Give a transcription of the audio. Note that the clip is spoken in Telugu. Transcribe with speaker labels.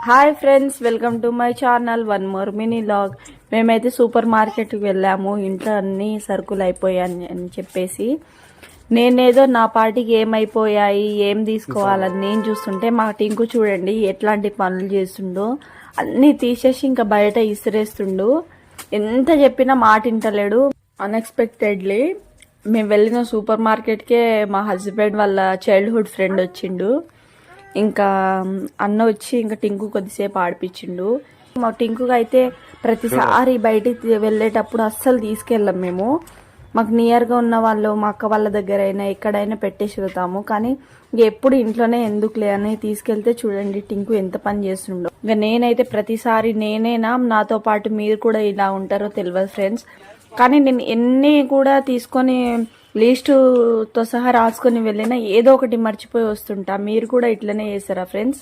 Speaker 1: Hi friends, welcome to my channel one more mini log. మేమైతే సూపర్ మార్కెట్కి వెళ్ళాము. ఇంట్లో అన్ని సరుకులు అయిపోయాయి అని చెప్పేసి నేనేదో నా పాటికి ఏమైపోయాయి ఏం తీసుకోవాలని నేను చూస్తుంటే మా టింకు చూడండి ఎట్లాంటి పనులు చేస్తుండో. అన్నీ తీసేసి ఇంకా బయట ఇసిరేస్తుండు. ఎంత చెప్పినా మాట వింటలేడు. అన్ఎక్స్పెక్టెడ్లీ మేము వెళ్ళిన సూపర్ మార్కెట్కే మా హస్బెండ్ వాళ్ళ చైల్డ్హుడ్ ఫ్రెండ్ వచ్చిండు. ఇంకా అన్న వచ్చి ఇంకా టింకు కొద్దిసేపు ఆడిపించిండు. మా టింకుగా అయితే ప్రతిసారి బయటికి వెళ్ళేటప్పుడు అస్సలు తీసుకెళ్ళాం మేము. మాకు నియర్గా ఉన్న వాళ్ళు మా అక్క వాళ్ళ దగ్గర అయినా ఎక్కడైనా పెట్టేసి వెళ్తాము. కానీ ఎప్పుడు ఇంట్లోనే ఎందుకులే అని తీసుకెళ్తే చూడండి టింకు ఎంత పని చేస్తుండో. ఇంకా నేనైతే ప్రతిసారి నేనేనా నాతో పాటు మీరు కూడా ఇలా ఉంటారో తెలియదు ఫ్రెండ్స్. కానీ నేను ఎన్ని కూడా తీసుకొని లిస్టుతో సహా రాసుకొని వెళ్ళినా ఏదో ఒకటి మర్చిపోయి వస్తుంటా. మీరు కూడా ఇట్లనే చేస్తారా ఫ్రెండ్స్?